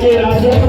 રાધે રાધે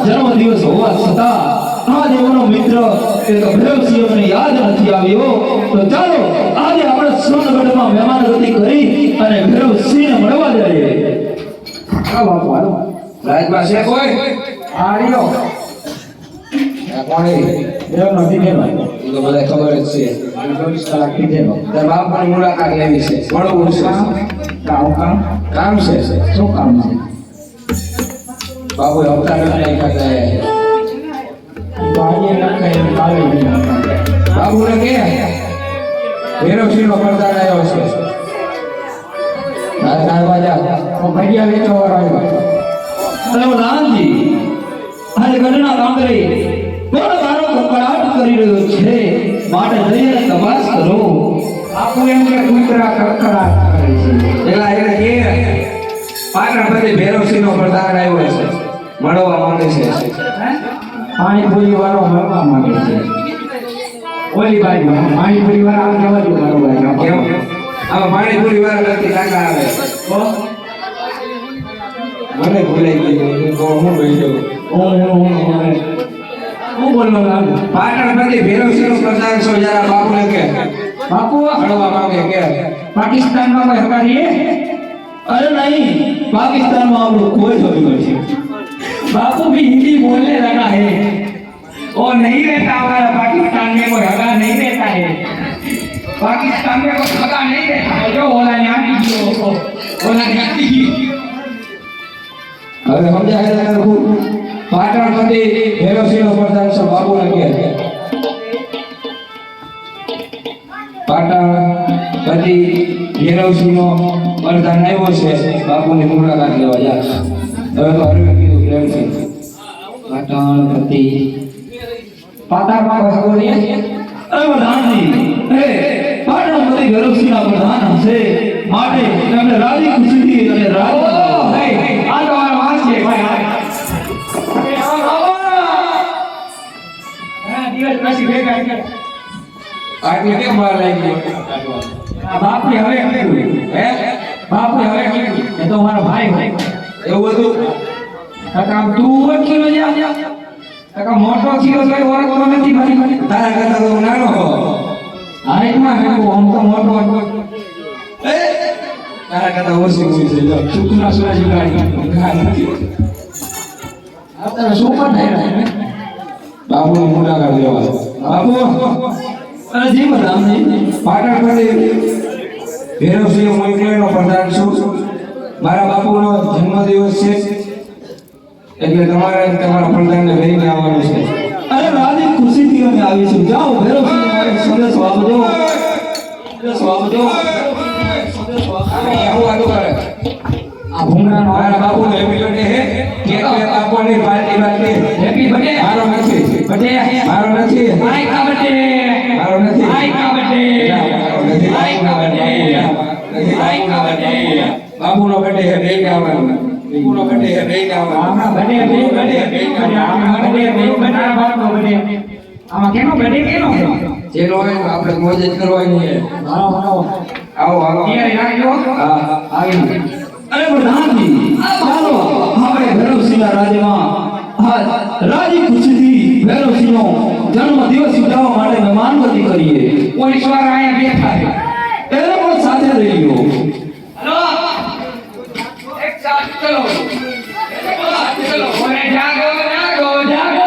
જન્મદિવસ હોવા છતાં આ દેવનો મિત્ર એક ભૈરવસિંહને યાદ નથી આવ્યો તો ચાલો આજે આપણે સોનગઢમાં મહેમાનગતિ કરી અને ભૈરવસિંહને મળવા જઈએ. હાલો હાલો રાજમાં છે કોઈ આર્યો કોણે દેવ નથી દેવ એ તો બધા ખબર જ છે. 24 કલાક કીધેલો તાર બાપની મુલાકાત લેવી છે, મળવું છે. કામ છે. શું કામ છે? બાપુ અવતાર નથી ખાતા બાઈએ લખાય કાલે બાબુને કે ભૈરવસિંહનો પ્રધાન આવ્યો છે. તો ભૈયા વેચો આવ્યો. અરે નાનજી આજે ગઢના કાંકરી કોણ મારો કકડાટ કરી રહ્યો છે, માટે જઈને તપાસ કરો. આપુ એમ કે કૂતરા કકડાટ કરે છે. પેલા એને કે પાટણપતિ ભૈરવસિંહનો પ્રધાન આવ્યો છે, મળવા માંગે છે. પાણીપુરી વાળો મળવા માંગે છે. ઓલી બાજુ પાણીપુરી વાળા આમ જવા દો બરોબર કેમ આમાં પાણીપુરી વાર નથી કાકા આવે મને ભૂલાઈ ગયું તો હું બોલી દઉં. હું બોલવા લાગુ. પાટણપતિ ભૈરવસિંહનો પ્રધાન છો જરા બાપુને કે બાપુ મળવા માંગે કે પાકિસ્તાનમાં કોઈ હકારીએ? अरे नहीं, पाकिस्तान में आप लोग कोई थोड़ी करते बापू भी हिंदी बोलने लगा है और नहीं रहता हमारा पाकिस्तान में कोई हगा नहीं रहता है. पाकिस्तान में कोई हगा नहीं रहता है. जो बोला न्याती जी हो बोला न्याती जी. હવે સમજાય છે ને પાટણપતિ ભૈરવસિંહનો પ્રધાન છો બાપુને કે પાટણપતિ ભૈરવસિંહનો પ્રધાન આવ્યો છે, બાપુની મુલાકાત લેવા જા. હવે તો હરવે કીધું પ્રેમથી પાટણપતિ પાતાળમાં કોઈ હગો નહીં. અરે પ્રધાનજી હે પાટણપતિ ભૈરવસિંહના પ્રધાન હશે, માટે એમને રાજી ખુશીથી અને રાજ આ તમારો વાસ છે ભાઈ. દિવસ પછી ભેગા કર્યા. આટલી કેમ વાર લાગી બાપુ હવે કીધું હે બાપુ હવે કીધું એ તો મારો ભાઈ ભાઈ એવું હતું કાકા તું ઓળખીનો જા કાકા મોટો થયો તો ઓળખતો નથી મારી તારા કરતા તો હું નાનો હો. હાઈટમાં હું આમ તો મોટો હતો. તારા કરતા ઓછી છે જો શુક્રના સુરજ ગાડી અત્યારે શું પણ થઈ રહ્યા છે. બાપુની મુલાકાત લેવા બાપુ અરે જી પ્રધાનજી પાટણપતિ ભૈરવસિંહ મોકલેનો પ્રધાન છું. મારા બાપુનો જન્મદિવસ છે એટલે તમારે તમારા પ્રધાનને લઈને આવવાનું છે. અરે રાજી ખુશીથી અમે આવીશું. જાઓ ભૈરવસિંહ સંદેશો આપજો. આવું વાતો કરે આ ભૂંગળાનો મારા બાપુને હેપી બર્થડે હે કેક આપવાની પાર્ટી માટે હેપી બર્થડે મારો નથી બર્થડે મારો નથી આઈ કા બર્થડે મારો નથી આઈ કા બર્થડે આઈ કા બર્થડે આઈ કા બર્થડે બાપુનો બર્થડે હે લઈને આવવાનો. બાપુનો બર્થડે હે લઈને આવવાનો. આમાં બર્થડે આમાં બર્થડે બાપનો બર્થડે આમાં કેનો બર્થડે કેનો જેનો હોય તો આપણે મોજ જ કરવાની છે. આવો આવો હાલો તૈયારી રાખજો. હા આવી અરે પ્રધાનજી ચાલો આપણે ભૈરવસિંહના રાજ્યમાં રાજી ખુશીથી ભૈરવસિંહનો જન્મદિવસ ઉજવવા માટે મહેમાનગતિ કરીએ. પોલીસ વાળા અહીંયા બેઠા છે. એ લોકો સાથે રહી ગયો. હેલો એક સાથ ચલો ચલો ઓરે જાગો જાગો જાગો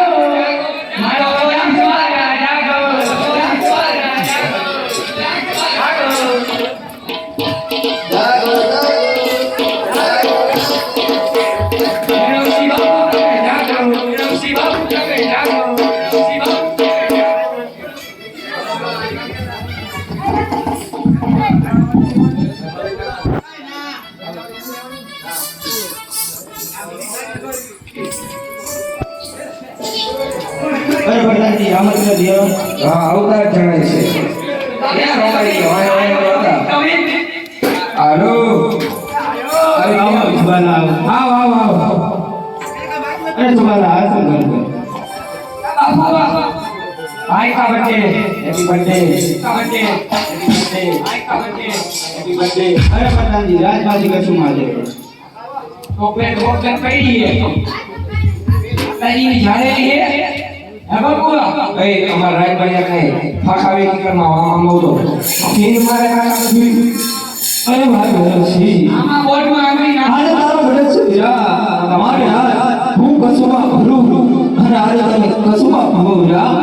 મારો રામ સ્વાગા જાગો રામ સ્વાગા જાગો પ્રધાનજી આમંત્રણ દ્યો. હા અવતાર જણાય છે ક્યાં રોકાઈ ગયો વાય વાય તમે હાલો આવો સુબાલા આવો. આવ અરે સુબાલા આ શું કરો? भाई का बर्थडे हैप्पी बर्थडे का बर्थडे हैप्पी बर्थडे भाई का बर्थडे हैप्पी बर्थडे અરે પ્રધાનજી રાજબાજી કશું માજે. चॉकलेट वॉकलेट पड़ी है तारी में झाड़ेली है बाबूआ એ અમાર રાજભાઈ કઈ ફાખાવી નીકળમાં આમાં મોટો ફીર મારે કાકા નથી અરે ભાઈ ભરતજી આમાં બોર્ડમાં આંગળી નાખ આજે તારો ભરત છે વીરા. તમારે હું કસુમાં ભરું અને આજે તમે કસુમાં ભરો વીરા.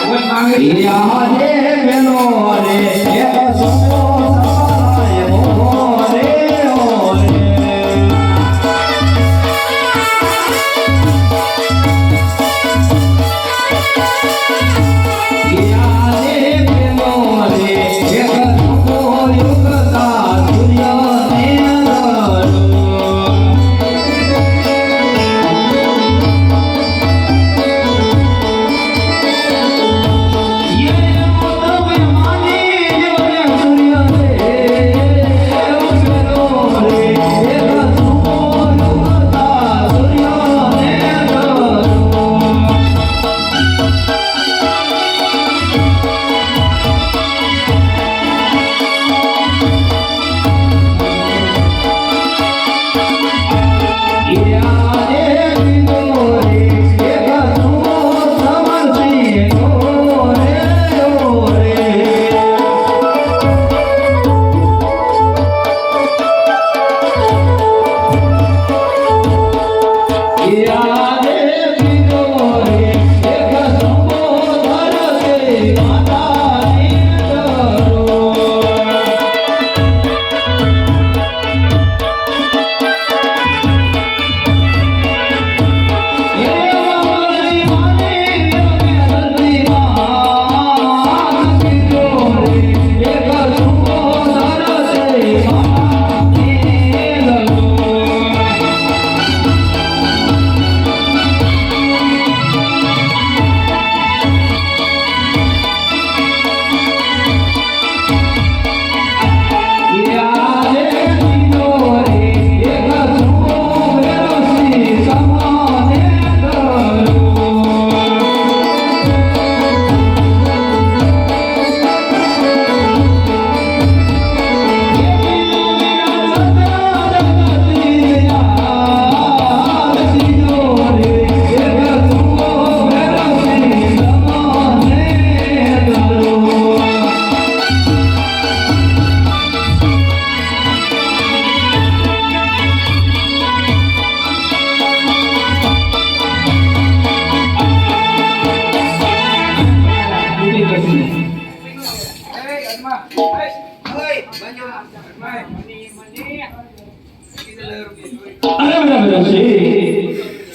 બોલ માંગડી યા રે મેનો રે એ કસુમો સવાય ઓ રે ઓ રે. યા રે મેનો રે એ કસુમો યુગતા સૂર્ય ને દરો.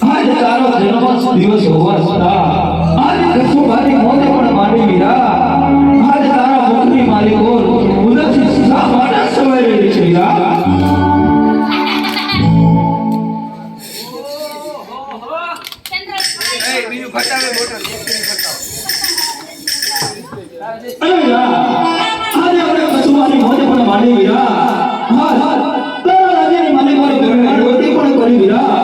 આજે તારો જન્મ દિવસ હોવા છતાં આજે કશું મારી મોતે પણ માંડી વીરા. આજે તારા મુખની મારી ઓર ઉદાસી શા માટે સવાઈ રહી છે વીરા? બીજું ફટાવે બોટલ અરે વીરા, આજે આપણે કશું મારી મોતે પણ માંડી વીરા. તારા રાજ્યની મારી મારી ઘરની રોટી પણ કરી વીરા.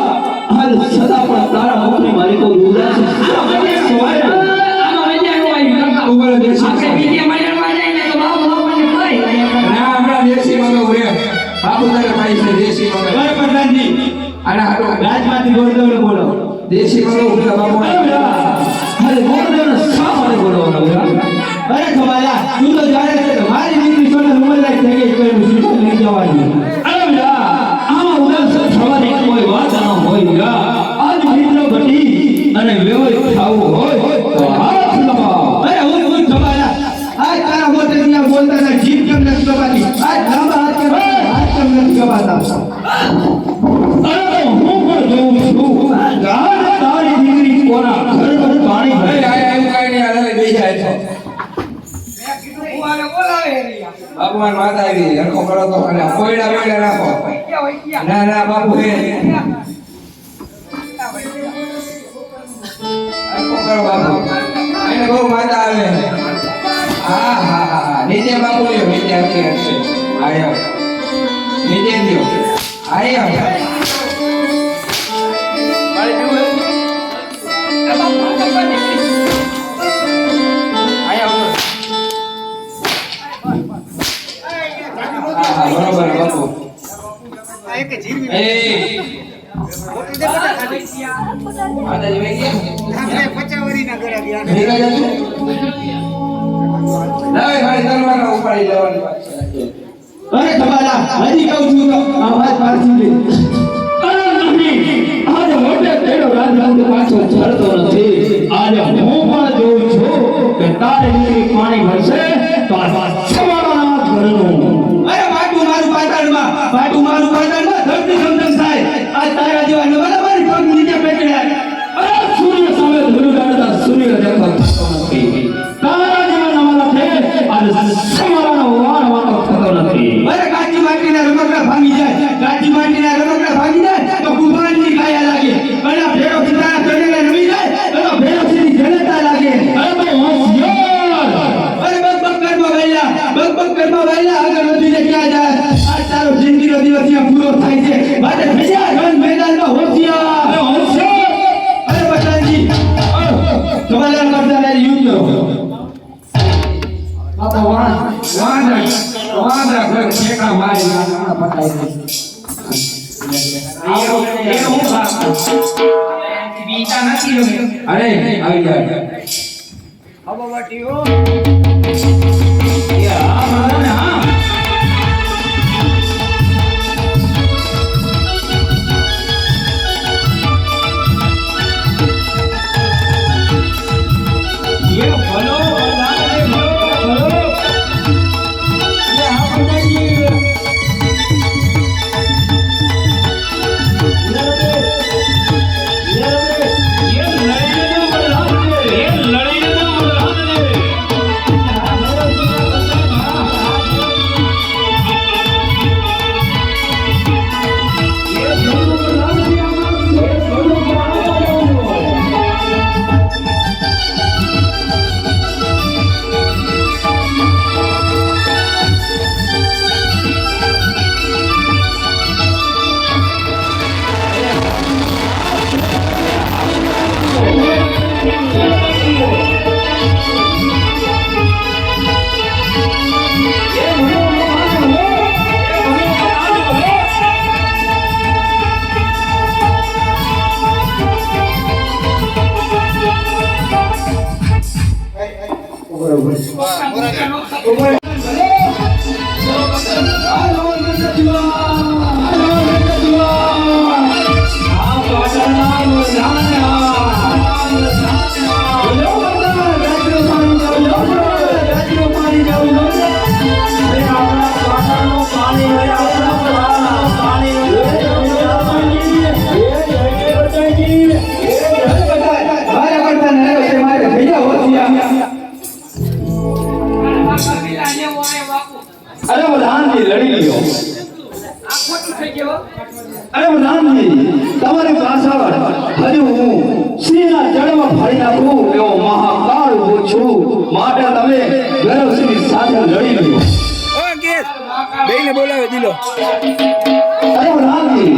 આજે છતાં પણ તારા મુખની મારી કોઈ ઉદાસી શા માટે સવાઈ રહી? આમાં મજા નો આવી ઉપર દેશી આપણે બીજે મજામાં જાય ને તો બાબુ મને ખાઈ ના હમણાં દેશી મંગાવું રે બાપુ તારે ખાઈ છે દેશી મંગાવ અરે પ્રધાનજી આના હાલો રાજમાંથી ગોરદેવને બોલો. દેશી મંગાવું પેલા બાપુ અરે વીરા, આજે ગોરદેવને શા માટે બોલાવવાનો વીરા? અરે ખમાલા, તું તો જાણે છે કે મારી દીકરી સોને ઉંમરલાયક થઈ ગઈ કોઈ મુશ્કેલ નહીં જવાની. અરે વીરા, આમાં ઉદાસ થવાની કોઈ વાત ન હોય વીરા. આજ મિત્ર ઘટી અને વ્યવહાર થવું હોય તો હાથ લગાવ. અરે હું ખમાલા, આજ તારા મોટે ત્યાં બોલતા ના જીભ કેમ નથી દબાતી? આજ લાંબા હાથ કેમ નથી દબાતા? અરે હું પણ જોઉં છું. ગાઢ તારી દીકરી કોના ઘર પર પાણી ભરે. એવું કાંઈ નહીં હાલે બે જાય છે હું બોલાવે રિયા બાપુ મારી માતા આવી હરખો કરો તો અને કોયડા વેડા રાખો વૈયા ના ના બાપુ હે હરખો કરો બાપુ બહુ મજા આવે હા હા હા નીચે બાપુ લ્યો નીચે હશે આયો નીચે લ્યો આયો હા બરોબર બાપુ અરે તમારા હજી કહું છું તો આ વાત પાછી લે અરે નહીં આજે મોટે તેડો રાજવાંત પાછો ચડતો નથી આજે હું પણ જોઉં છું કે તારે નીકળી પાણી ભરશે તો આ સમારાના ઘરનું અરે પાટું મારું પાટણમાં ધરતી સમજણ થાય આ તારા જેવા નવાલા મારી પગ નીચે પેટડ્યા અરે સૂર્ય સામે ધરું કાઢતા સૂર્ય દેખાતો નથી તારા જેવા નવાલા છે આજે સમારાનો વારો થતો નથી અરે કાચી માટીના રમકડા ભાંગી જાય તો કુંભારની કાયા લાગે અને ભેરો સીતાના ચડેલા નમી જાય તો ભેરો સીની જનતા લાગે અરે તો હોશિયાર અરે બક કરમાં વહેલા આગળ વધીને ક્યાં જાય આ તારો જિંદગીનો દિવસ ત્યાં પૂરો થાય છે માટે ભેજા રન મેદાનમાં હોશિયાર અરે બટાજી કમાલર કરતા યુદ્ધ કરો બાપા વાંદરા ઘર ઠેકા મારી હમણાં પટાઈ દે અરે આવી જાય અરે પ્રધાનજી લડી લ્યો અરે પ્રધાનજી તમારી પાછળ હજુ હું સિંહના જડમાં ફરી નાખું એવો મહાકાળ ઉભો છું માટે તમે ગરવસિંહની સાથે લડી લ્યો બોલાવે દિલો અરે પ્રધાનજી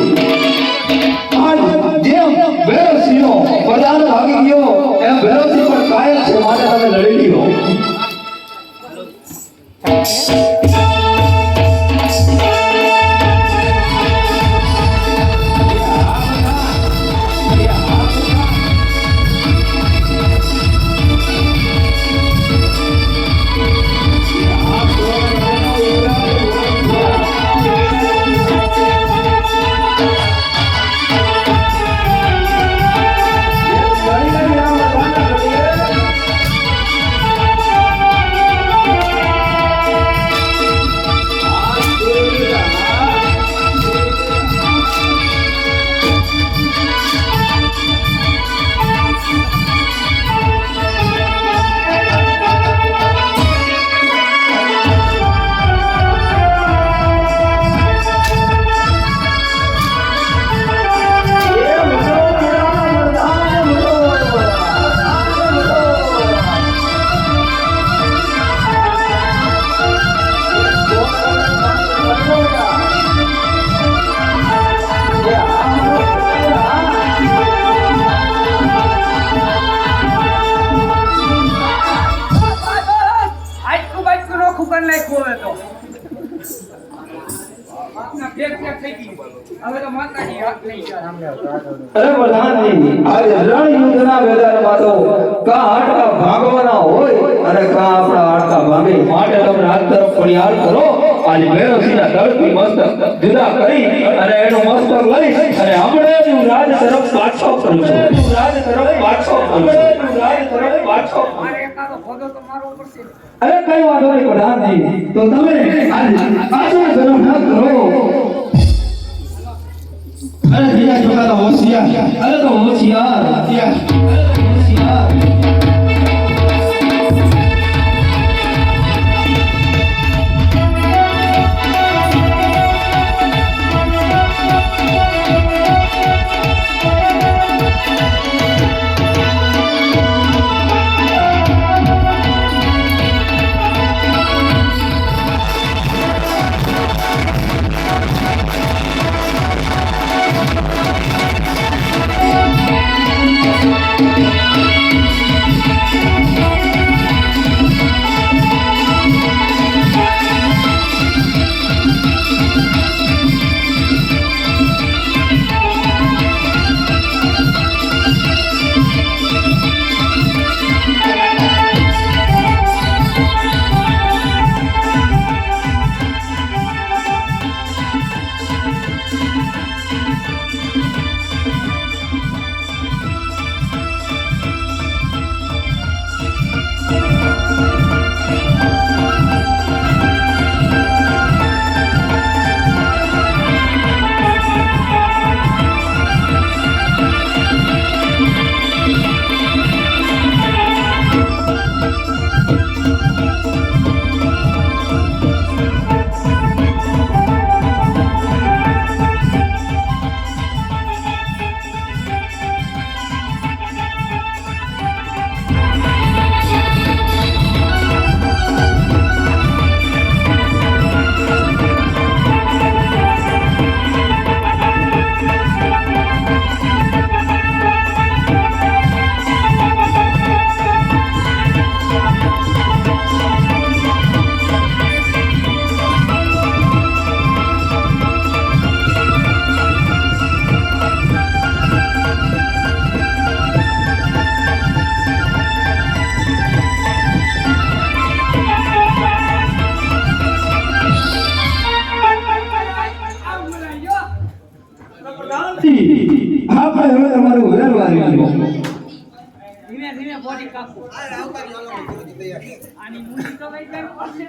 આજ જેમ ભૈરવસિંહનો પ્રધાન ભાગી ગયો એમ ભૈરવસિંહ પણ કાયમ છે માટે તમે લડી લ્યો નાખ્યો હવે તો આપના ફેક થઈ ગઈ હવે તો માતાજી હાથ નહીં જાય સામે અરે પ્રધાનજી આજે રણ યુદ્ધના મેદાનમાં તો કા હાડકા ભાગવાના હોય અને કા આપણા હાડકા ભાગે માટે તમે હાથ તરફ ફરિયાદ કરો આજે ભૈરવસિંહના દળથી મસ્તક જુદા કરી અને એનું મસ્તક લઈ અને હમણે જ હું રાજ તરફ પાછો કરું છું રાજ તરફ પાછો કરું છું રાજ તરફ પાછો મારે એકાદો ભગો તો મારવો પડશે અરે કઈ વાંધો નહીં પ્રધાનજી તો તમે આજે આશા તરફ ન કરો અરે બીજા છોકરા તો હોશિયાર અરે તો હોશિયાર હોશિયાર આપણે હવે તમારું વેરવારી લો ધીમે ધીમે બોડી કાપો આની મૂડી તો લઈ જાય પડશે